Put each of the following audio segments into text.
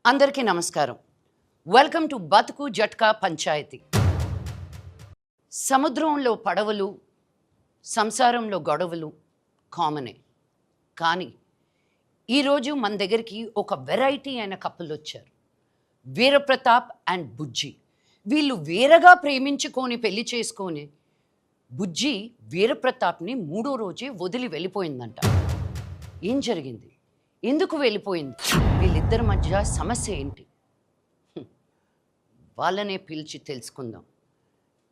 అందరికీ నమస్కారం. Welcome to బతుకు జట్కా పంచాయతీ. సముద్రంలో పడవలు, సంసారంలో గొడవలు కామనే. కానీ ఈరోజు మన దగ్గరికి ఒక వెరైటీ అయిన కపుల్ వచ్చారు. వీరప్రతాప్ అండ్ బుజ్జి. వీళ్ళు వేరగా ప్రేమించుకొని పెళ్లి చేసుకొని బుజ్జి వీరప్రతాప్ని 3వ రోజే వదిలి వెళ్ళిపోయిందంట. ఏం జరిగింది? ఎందుకు వెళ్ళిపోయింది? వీళ్ళిద్దరి మధ్య సమస్య ఏంటి? వాళ్ళనే పిలిచి తెలుసుకుందాం.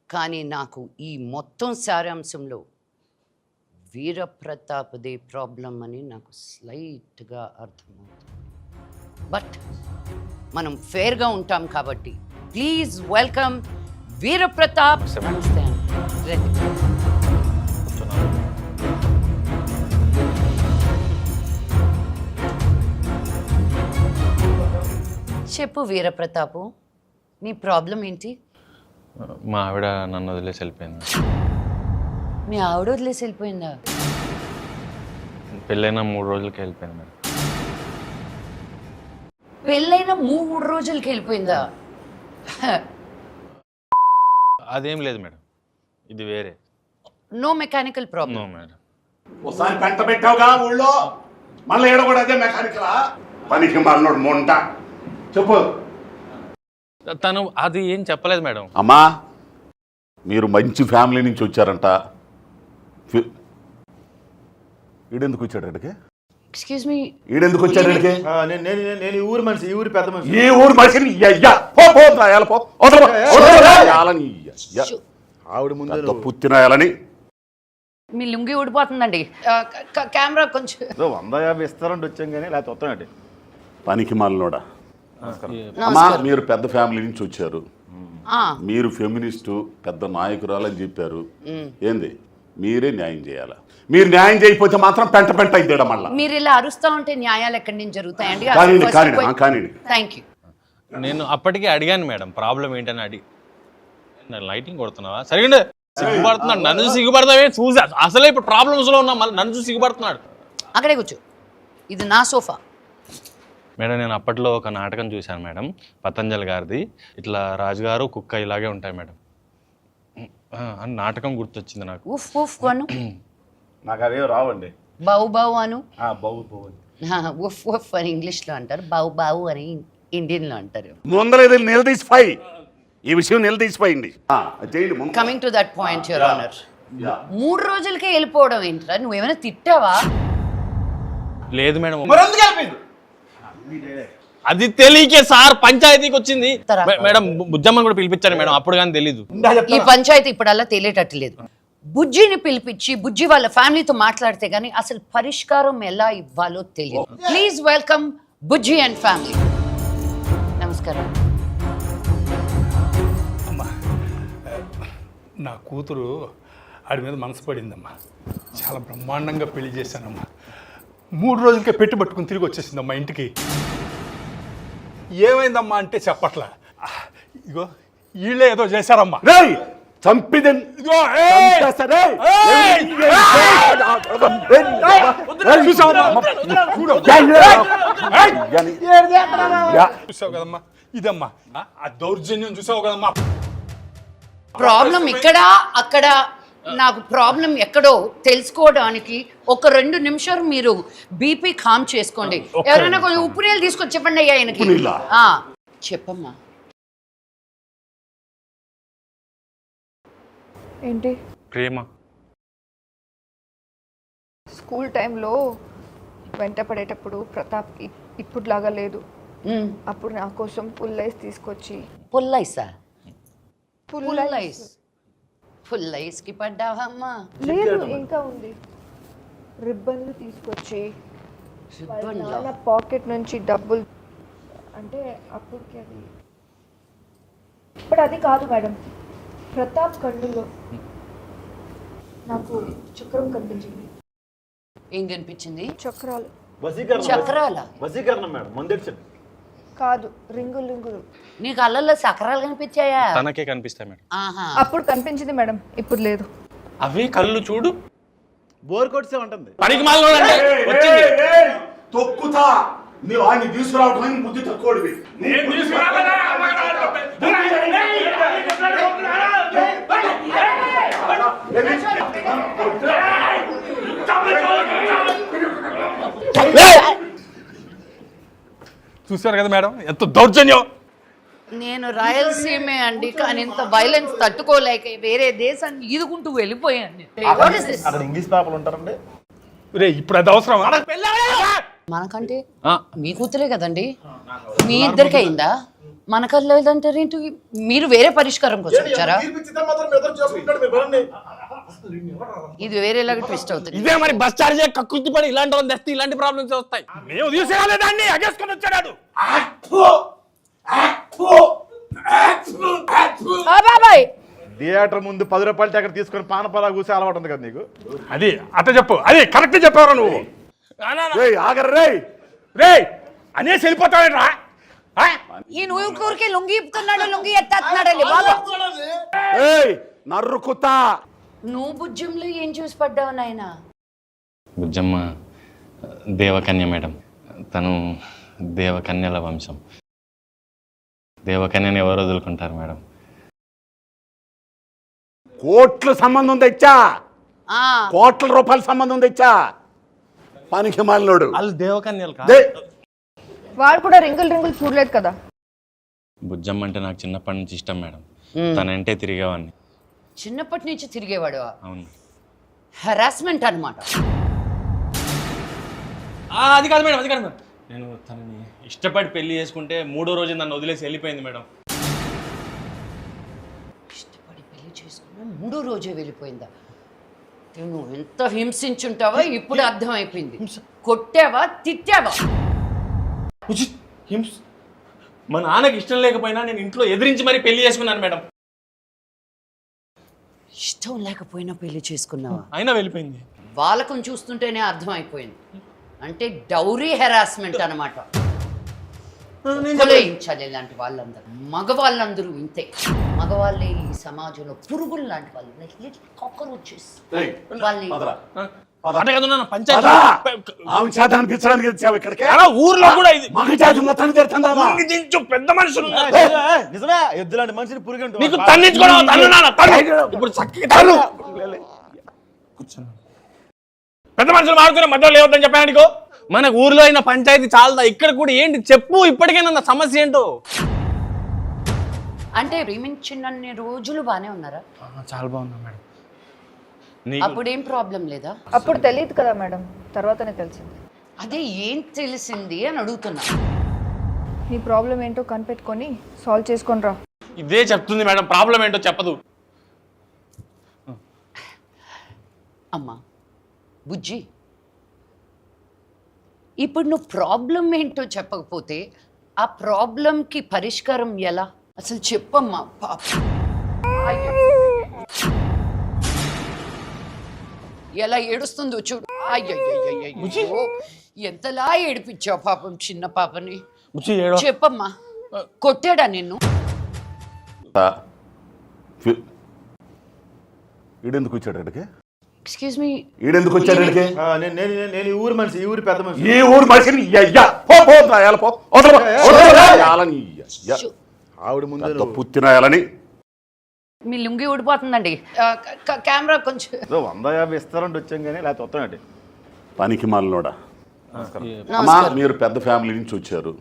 కానీ నాకు ఈ మొత్తం సారాంశంలో వీరప్రతాప్దే ప్రాబ్లం అని నాకు స్లైట్గా అర్థమవుతుంది. బట్ మనం ఫేర్గా ఉంటాం కాబట్టి ప్లీజ్ వెల్కమ్ వీరప్రతాప్. నమస్తే అండి. చెప్పు వీరప్రతాపు, నీ ప్రాబ్లం ఏంటి? మా ఆవిడ నన్ను వదిలేసి వెళ్ళిపోయింది. మీ ఆవిడ వదిలేసి వెళ్ళిపోయిందా? పెళ్ళైన 3 రోజులకి వెళ్ళిపోయింది మేడం. పెళ్ళైన 3 రోజులకి వెళ్ళిపోయిందా? అదేం లేదు మేడం, ఇది వేరే. No mechanical problem. No madam. ఒకసారి పెంట పెట్టావుగా ఊళ్ళో, మళ్ళీ ఏడ కూడా అదే మెకానికలా? పనికి మళ్ళీ మొంట. చెప్పు. తను అది ఏం చెప్పలేదు మేడం. అమ్మా, మీరు మంచి ఫ్యామిలీ నుంచి వచ్చారంట. ఈడెందుకు వచ్చాడు ఇక్కడికి? ఎక్స్క్యూజ్ మీ, ఈడెందుకు వచ్చాడు ఇక్కడికి? నేను ఈ ఊరు మనిషి, ఈ ఊరి పెద్ద మనిషి. ఈ ఊరు మనిషిని ఆవిడ ముందు పుత్తినాయాలని మీ లుంగి ఊడిపోతుందండి. కెమెరా కొంచెం 150 ఇస్తారంటే వచ్చాం కానీ లేకపోతే వస్తానండి. పనికి మాలినోడా. అమ్మా, మీరు పెద్ద ఫ్యామిలీ నుంచి వచ్చారు. మీరు ఫెమినిస్టు పెద్ద నాయకురాలని చెప్పారు. ఏంది? మీరే న్యాయం చేయాలా? మీరు న్యాయం చేయకపోతే మాత్రం పెంట పెంట అయిద్దాడ. మళ్ళీ మీరు ఇలా అరుస్తూ ఉంటే న్యాయాలు ఎక్కడి నుంచి జరుగుతాయండి? Thank you. నేను అప్పటికే అడిగాను మేడం, ప్రాబ్లం ఏంటని అడిగి. లైటింగ్ కొడుతున్నావా? సరిగ్గా సిగ్గుపడుతున్నాడు. నన్ను చూసి సిగ్గుపడతావే? చూసా అసలే ఇప్పుడు ప్రాబ్లమ్స్లో ఉన్నా, మళ్ళీ నన్ను చూసి సిగ్గుపడుతున్నాడు. అక్కడే కూర్చో, ఇది నా సోఫా. మేడం, నేను అప్పట్లో ఒక నాటకం చూశాను మేడం, పతంజలి గారిది. ఇట్లా రాజుగారు కుక్క ఇలాగే ఉంటాయి మేడం అని నాటకం గుర్తొచ్చింది నాకు. ఉఫ్ ఉఫ్ అను. నాకు అవే రావండి. బావు బావు అను. ఉఫ్ ఉఫ్ అని ఇంగ్లీష్లో అంటారు, బావు బావు అని ఇండియన్లో అంటారు. ముందర నిలదీసిపోయి ఈ విషయం నిలదీసిపోయింది. Coming to that point your honour, 3 రోజులకే వెళ్ళిపోవడం ఏంట్రా? నువ్వేమైనా తిట్టావా? లేదు మేడం, అది తెలియకే సార్ పంచాయతీకి వచ్చింది మేడం. బుజ్జమ్మని కూడా పిలిపించాను మేడం, అప్పుడు కానీ తెలీదు. ఈ పంచాయతీ ఇప్పుడల్లా తెలియటట్టు లేదు. బుజ్జిని పిలిపించి బుజ్జి వాళ్ళ ఫ్యామిలీతో మాట్లాడితే గానీ అసలు పరిష్కారం ఎలా ఇవ్వాలో తెలియదు. Please welcome Bujji and family. నమస్కారం. అమ్మా, నా కూతురు ఆడి మీద మనసు పడిందమ్మా. చాలా బ్రహ్మాండంగా పెళ్లి చేశానమ్మా. 3 రోజులకే పెట్టి పట్టుకుని తిరిగి వచ్చేసిందమ్మా ఇంటికి. ఏమైందమ్మా అంటే చెప్పట్లా. ఇగో వీళ్ళే ఏదో చేశారమ్మా. చూసావు కదమ్మా, ఇదమ్మా ఆ దౌర్జన్యం చూసావు కదమ్మా. ప్రాబ్లం ఇక్కడ అక్కడ, నాకు ప్రాబ్లం ఎక్కడో తెలుసుకోవడానికి ఒక 2 నిమిషాలు మీరు బీపీ కామ్ చేసుకోండి. ఎవరైనా కొంచెం ఉప్పు నీళ్ళు తీసుకొచ్చి చెప్పండి అయ్యా ఆయనకి. చెప్పమ్మా. ఏంటి? ప్రేమ. స్కూల్ టైంలో వెంట పడేటప్పుడు ప్రతాప్ ఇప్పుడులాగా లేదు. అప్పుడు నా కోసం పుల్లైస్ తీసుకొచ్చి. పుల్లైసా? పుల్లైస్కి పడ్డావమ్మా? లేదు, ఇంకా ఉంది. రిబ్బన్లు తీసుకొచ్చి నా పాకెట్ నుంచి డబ్బులు, అంటే అప్పటికి అది. ఇప్పుడు అది కాదు మేడం, ప్రతాప్ కన్నులో నాకు చక్రం కనిపించింది. ఏం కనిపించింది? చక్రాలు. చక్రాలా? వసీకరణం మేడం, ముందెడిచండి. కాదు, రింగులు. నీకు అల్లల్లో చక్రాలు కనిపించాయా? తనకే కనిపిస్తాయి మేడం. అప్పుడు కనిపించింది మేడం, ఇప్పుడు లేదు. అవి కళ్ళు చూడు, బోర్ కొట్సే ఉంటుంది. పనికి మాలినోడండి వచ్చింది. తొక్కుతా నువ్వు ఆయన్ని తీసుకురావటం బుద్ధి తక్కువడివి. చూశారు కదా మేడం ఎంత దౌర్జన్యం. నేను రాయలసీమే అండి, కానీ ఇంత వైలెన్స్ తట్టుకోలేక వేరే దేశాన్ని ఈదుకుంటూ వెళ్ళిపోయాను. What is this? అక్కడ ఇంగ్లీష్ పేపర్లు ఉంటారండి. రే ఇప్పుడు అది అవసరం. మనకంటే మీ కూతురే కదండి, మీ ఇద్దరికి అయిందా? మనకల్లా లేదంటారేంటి? మీరు వేరే పరిష్కారం కోసం వచ్చారా? ఇది వేరేలాగా ట్విస్ట్ అవుతుంది. ఇదే మరి బస్ చార్జ్ కక్కుర్తి పడి ఇలాంటి వాళ్ళు తెస్తే ఇలాంటి ప్రాబ్లమ్స్ వస్తాయి. మేము తీసుకురాలేదాన్ని అగేసుకొని వచ్చాడు. బాబాయ్ థియేటర్ ముందు 10 రూపాయలు టికెట్ తీసుకొని పానపలా కూసే అలవాటు ఉంది కదా నీకు. అది అట్ట చెప్పు, అది కరెక్ట్ చెప్పారా నువ్వు? ఆగర్రే రే అనేసి వెళ్ళిపోతావేట్రా? ఈ ఊరికి లుంగి ఇప్పుతున్నాడు, లుంగి ఎత్తేస్తున్నాడు బాబా. నర్రుకుతా. నువ్వు బుజ్జంలో ఏం చూసి పడ్డావు నాయన? బుజ్జమ్మ దేవకన్య మేడం, తను దేవకన్యల వంశం. దేవకన్యని ఎవరు వదులుకుంటారు మేడం? కోట్ల సంబంధం తెచ్చా, కోట్ల రూపాయల సంబంధం తెచ్చా. పనికి మాలినోడు. వాళ్ళు దేవకన్యలు వాడు కూడా రింగులు చూడలేదు కదా. బుజ్జమ్మ అంటే నాకు చిన్నప్పటి నుంచి ఇష్టం మేడం. తనంటే తిరిగేవాడిని. చిన్నప్పటి నుంచి తిరిగేవాడు. అవును. హెరాస్మెంట్ అనమాట. అది కాదు మేడం, అది కాదు మేడం. నేను తనని ఇష్టపడి పెళ్లి చేసుకుంటే 3వ రోజు నన్ను వదిలేసి వెళ్ళిపోయింది మేడం. ఇష్టపడి పెళ్లి చేసుకున్నా 3వ రోజే వెళ్ళిపోయిందా? నువ్వు ఎంత హింసించుంటావో ఇప్పుడు అర్థమైపోయింది. కొట్టావా, తిట్టావా? మా నాన్నకి ఇష్టం లేకపోయినా నేను ఇంట్లో ఎదిరించి మరీ పెళ్లి చేసుకున్నాను మేడం. ఇష్టం లేకపోయినా పెళ్లి చేసుకున్నావా? అయినా వెళ్ళిపోయింది. వాళ్ళకం చూస్తుంటేనే అర్థమైపోయింది. అంటే డౌరీ హెరాస్మెంట్ అనమాట. కొలేయించాలి ఇలాంటి వాళ్ళందరూ. మగవాళ్ళందరూ ఇంతే. మగవాళ్ళే ఈ సమాజంలో పురుగులు లాంటి వాళ్ళు. కాక్రోచెస్. ఊర్లో కూడా ఇది పెద్ద మనుషులు నిజమే, ఎద్దులాంటి మనిషిని పురుగు పెద్ద మనుషులు మాడుకునే మధ్యలో లేవద్దని చెప్పాను. మన ఊర్లో అయిన పంచాయతీ చాలదా? ఇక్కడ కూడా ఏంటి చెప్పు, ఇప్పటికైనా సమస్య ఏంటో. అంటే ప్రేమించినన్ని రోజులు బానే ఉన్నారా? చాలా బాగున్నా మేడం. అప్పుడు ఏం ప్రాబ్లం లేదా? అప్పుడు తెలియదు కదా మేడం, తర్వాతనే తెలిసింది. అదే ఏం తెలిసింది అని అడుగుతున్నా. నీ ప్రాబ్లం ఏంటో కనిపెట్టుకొని సాల్వ్ చేసుకొని రా. ఇదే చెప్తుంది మేడం, ప్రాబ్లం ఏంటో చెప్పదు. అమ్మా బుజ్జి, ఇప్పుడు నువ్వు ప్రాబ్లం ఏంటో చెప్పకపోతే ఆ ప్రాబ్లంకి పరిష్కారం ఎలా? అసలు చెప్పమ్మా. ఎలా ఏడుస్తుందో చూడు. అయ్యో ఎంతలా ఏడిపించావు పాపం చిన్న పాపని. చెప్పమ్మా, కొట్టాడా నిన్ను? ఈడెందుకు వచ్చాడు ఇక్కడికి? ఎక్స్క్యూజ్ మీ, ఈడెందుకు వచ్చాడు ఇక్కడికి? నేను ఈ ఊరు మనిషి, ఈ ఊరి పెద్ద మనిషి. ఈ ఊరు మనిషిని ఆవిడ ముందు పుత్తినాయాలని. మీ లుంగి ఊడిపోతుందండి. కెమెరా కొంచెం 150 ఇస్తారంటే వచ్చాం కానీ లేకపోతే వస్తానండి. పనికి మాలినోడా. అమ్మా మీరు పెద్ద ఫ్యామిలీ నుంచి వచ్చారు,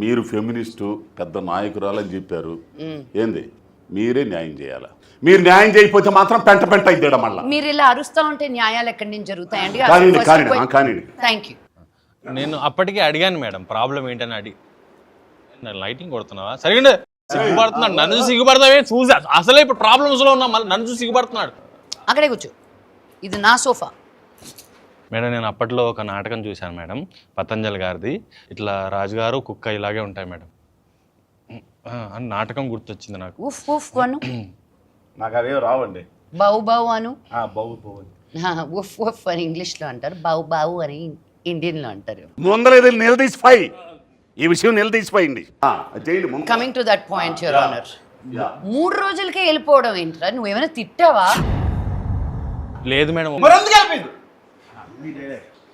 మీరు ఫెమినిస్టు పెద్ద నాయకురాలని చెప్పారు. ఏంది? మీరే న్యాయం చేయాలా? మీరు న్యాయం చేయకపోతే మాత్రం పెంట అయిద్దాడ మళ్ళా. మీరు ఇలా అరుస్తా ఉంటే న్యాయాలు ఎక్కడి నుంచి జరుగుతాయండి? కానీ థ్యాంక్ యూ. నేను అప్పటికే అడిగాను మేడం, ప్రాబ్లం ఏంటని అడిగి. లైటింగ్ కొడుతున్నావా? సరిగ్గా సిగ్గుపడుతున్నాడు. నన్ను చూసి సిగ్గుపడతావే? చూసా అసలే ఇప్పుడు ప్రాబ్లమ్స్ లో ఉన్నా, మళ్ళీ నన్ను చూసి సిగ్గుపడుతున్నాడు. అక్కడే కూర్చో, ఇది నా సోఫా. మేడం నేను అప్పట్లో ఒక నాటకం చూశాను మేడం, పతంజలి గారిది. ఇట్లా రాజుగారు కుక్క ఇలాగే ఉంటాయి మేడం. నాటకం గుర్తొచ్చింది నాకు. ఉఫ్ ఉఫ్ అను. నాకు అవేం రావండి. బావు బావు అను. బావు ఉఫ్ ఉఫ్ అని ఇంగ్లీష్లో అంటారు, బావు బావు అని ఇండియన్లో అంటారు. ముందర నిలదీసిపోయి ఈ విషయం నిలదీసిపోయింది. Coming to that point your honour, 3 రోజులకే వెళ్ళిపోవడం ఏంట్రా? నువ్వేమైనా తిట్టావా? లేదు మేడం.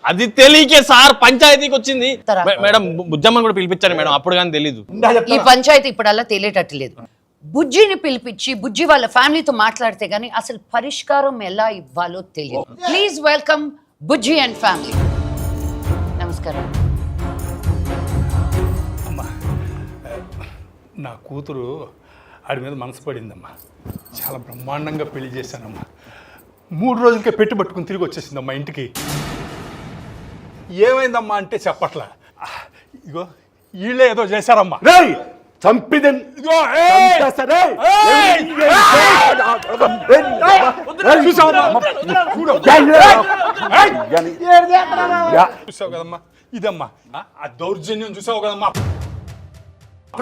అది తెలియకే సార్ పంచాయతీకి వచ్చింది తరా. మేడం బుజ్జమ్మని కూడా పిలిపించాను మేడం అప్పుడు కానీ తెలీదు. ఈ పంచాయతీ ఇప్పుడల్లా తెలియటట్టు లేదు. బుజ్జిని పిలిపించి బుజ్జి వాళ్ళ ఫ్యామిలీతో మాట్లాడితే గానీ అసలు పరిష్కారం ఎలా ఇవ్వాలో తెలియదు. Please welcome Bujji and family. నమస్కారం. అమ్మా నా కూతురు ఆడి మీద మనసు పడిందమ్మా. చాలా బ్రహ్మాండంగా పెళ్లి చేశానమ్మా. 3 రోజులకే పట్టుకుని తిరిగి వచ్చేసిందమ్మా ఇంటికి. ఏమైందమ్మా అంటే చెప్పట్లా. ఇగో వీళ్ళే ఏదో చేశారమ్మా. రేయ్ చంపిదన్ ఇదిగో, చూసావు కదమ్మా ఇదమ్మా ఆ దౌర్జన్యం చూసావు కదమ్మా.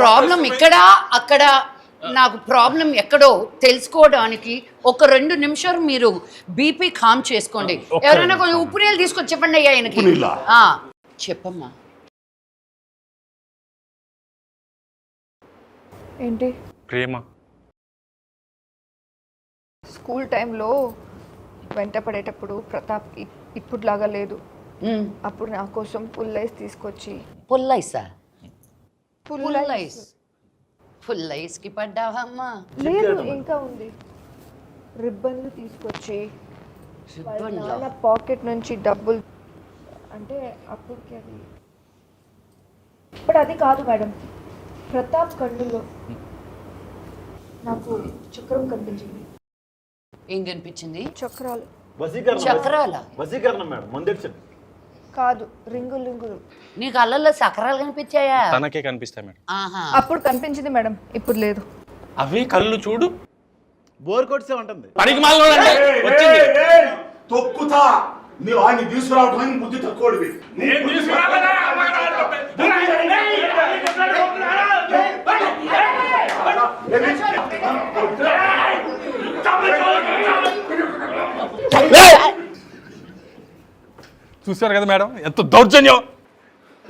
ప్రాబ్లం ఇక్కడ అక్కడ నాకు ప్రాబ్లం ఎక్కడో తెలుసుకోవడానికి ఒక 2 నిమిషాలు మీరు బీపీ కామ్ చేసుకోండి. ఎవరైనా కొంచెం ఉప్పు నీళ్ళు తీసుకొచ్చి చెప్పండి అయ్యా ఆయనకి. ఉప్పు నీళ్ళా? చెప్పమ్మా. ఏంటి? ప్రేమ స్కూల్ టైంలో వెంట పడేటప్పుడు ప్రతాప్ ఇప్పుడులాగా లేదు. అప్పుడు నా కోసం పుల్లైస్ తీసుకొచ్చి పుల్లైసా? పుల్లైస్ పుల్లైస్కి పడ్డావమ్మా? లేదు, ఇంకా ఉంది. రిబ్బన్లు తీసుకొచ్చి వాళ్ళ నాన్న పాకెట్ నుంచి డబ్బులు, అంటే అప్పటికి అది ఇప్పుడు అది కాదు మేడం. ప్రతాప్ కన్నులో నాకు చక్రం కనిపించింది. ఏం కనిపించింది? చక్రాలు. చక్రాల? వసీకరణం మేడం, ముందెచ్చింది కాదు, రింగులు రింగులు. నీకు అల్లల్లో చక్రాలు కనిపించాయా? తనకే కనిపిస్తాయి మేడం. ఆహా. అప్పుడు కనిపించింది మేడం, ఇప్పుడు లేదు. అవి కళ్ళు చూడు బోర్ కొట్టే ఉంటుంది. పనికి మాలిన వచ్చింది. తొక్కుతా నువ్వు ఆయన్ని తీసుకురావడానికి బుద్ధి తక్కువడివి. చూసారు కదా మేడం ఎంత దౌర్జన్యం.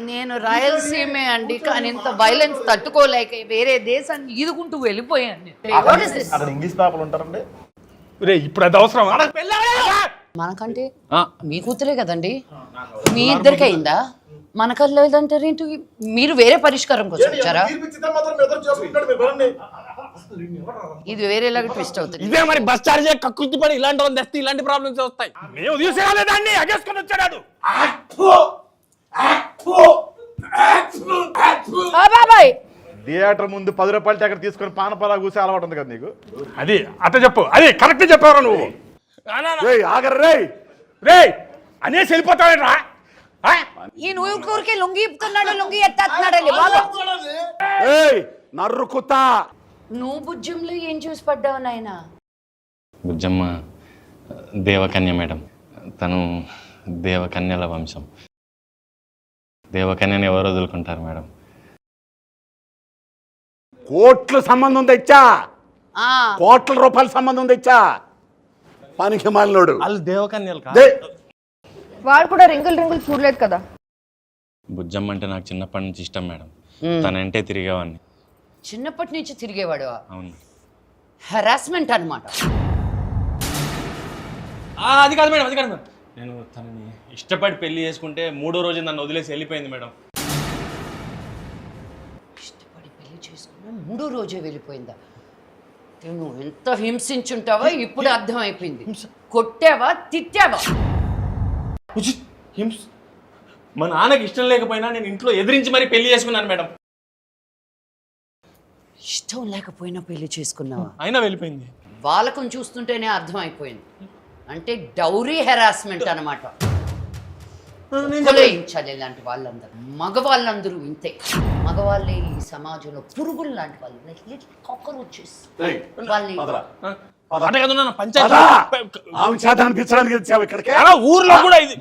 నేను రాయలసీమే అండి, కానీ ఇంత వైలెన్స్ తట్టుకోలేక వేరే దేశాన్ని ఈదుకుంటూ వెళ్ళిపోయాను. What is this? అక్కడ ఇంగ్లీష్ పేపర్లు ఉంటారండి. రే ఇప్పుడు అది అవసరం. మనకంటే మీ కూతురే కదండి, మీ ఇద్దరికి అయిందా? మనకల్లా లేదంటారు ఏంటి? మీరు వేరే పరిష్కారం కోసం వచ్చారా? ఇది వేరేలాగా ట్విస్ట్ అవుతుంది. ఇదే మరి బస్ చార్జ్ కక్కుర్తి పడి ఇలాంటి వాళ్ళు తెస్తే ఇలాంటి ప్రాబ్లమ్స్ వస్తాయి. మేము తీసుకురాలేదాన్ని అగేసుకొని వచ్చాడు. బాబాయ్, థియేటర్ ముందు 10 రూపాయల టికెట్ తీసుకొని పానపరా కూసే అలవాటు ఉంది కదా నీకు. అది అట్ట చెప్పు, అది కరెక్ట్ చెప్పావు నువ్వు. ఆగర్రేయ్ రే అనేసి వెళ్ళిపోతావేట్రా. ఈ ఊరికే లొంగి ఇప్పుతున్నాడు, లొంగి ఎత్తేస్తున్నాడు బాగా. నర్రుకుతా. నువ్వు బుజ్జంలో ఏం చూసి పడ్డావు నాయన? బుజ్జమ్మ దేవకన్య మేడం. తను దేవకన్యల వంశం. దేవకన్యని ఎవరు వదులుకుంటారు మేడం? కోట్ల సంబంధం తెచ్చా, కోట్ల రూపాయల సంబంధం తెచ్చా. పనికి మాలినోడు. వాళ్ళు దేవకన్యలు వాడు కూడా రింగులు రింగులు చూడలేదు కదా. బుజ్జమ్మ అంటే నాకు చిన్నప్పటి నుంచి ఇష్టం మేడం. తనంటే తిరిగేవాడిని. చిన్నప్పటి నుంచి తిరిగేవాడు? అవును. హెరాస్మెంట్ అనమాట. అది కాదు మేడం, అది కాదు మేడం. నేను తనని ఇష్టపడి పెళ్లి చేసుకుంటే 3వ రోజు నన్ను వదిలేసి వెళ్ళిపోయింది మేడం. ఇష్టపడి పెళ్లి చేసుకున్నా 3వ రోజే వెళ్ళిపోయిందా? నువ్వు ఎంత హింసించుంటావో ఇప్పుడు అర్థమైపోయింది. కొట్టావా, తిట్టావా? మా నాన్నకి ఇష్టం లేకపోయినా నేను ఇంట్లో ఎదిరించి మరీ పెళ్లి చేసుకున్నాను మేడం. ఇష్టం లేకపోయినా పెళ్లి చేసుకున్నావా? అయినా వెళ్ళిపోయింది. వాళ్ళకం చూస్తుంటేనే అర్థమైపోయింది. అంటే డౌరీ హెరాస్మెంట్ అనమాట. కొలేయించాలి ఇలాంటి వాళ్ళందరూ. మగవాళ్ళందరూ ఇంతే. మగవాళ్ళే ఈ సమాజంలో పురుగులు లాంటి వాళ్ళు. కాక్రోచెస్ వాళ్ళని. ఊర్లో కూడా ఇది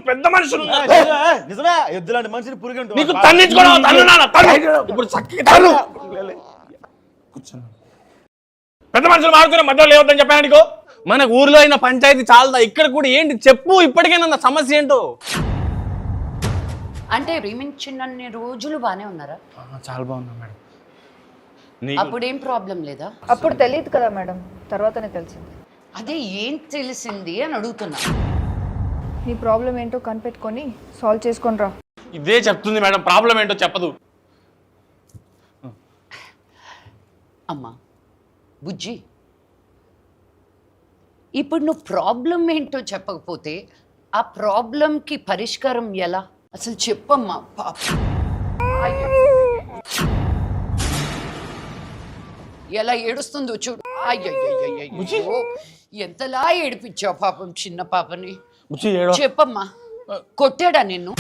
పెద్ద మనుషులు నిజమే, ఎద్దులాంటి మనిషిని పురుగు నీకు తన్నించుకోవడం ఇప్పుడు పెద్ద మనుషులు మాడుకునే మధ్యలో లేవద్దని చెప్పాను నీకు. మన ఊర్లో అయిన పంచాయతీ చాలదా? ఇక్కడ కూడా ఏంటి చెప్పు, ఇప్పటికైనా సమస్య ఏంటో. అంటే ప్రేమించినన్ని రోజులు బానే ఉన్నారా? చాలా బాగున్నా మేడం. అప్పుడేం ప్రాబ్లం లేదా? అప్పుడు తెలియదు కదా మేడం, తర్వాతనే తెలిసింది. అదే ఏం తెలిసింది అని అడుగుతున్నా. నీ ప్రాబ్లం ఏంటో కనిపెట్టుకొని సాల్వ్ చేసుకొని రా. ఇదే చెప్తుంది మేడం, ప్రాబ్లం ఏంటో చెప్పదు. అమ్మా బుజ్జి, ఇప్పుడు నువ్వు ప్రాబ్లం ఏంటో చెప్పకపోతే ఆ ప్రాబ్లంకి పరిష్కారం ఎలా అసలు చెప్పమ్మా. పాప అయ్యో. ఎలా ఏడుస్తుందో చూడు. అయ్యో ఎంతలా ఏడిపించావు పాపం చిన్న పాపని. బుజ్జి ఏడో. చెప్పమ్మా, కొట్టాడా నిన్ను?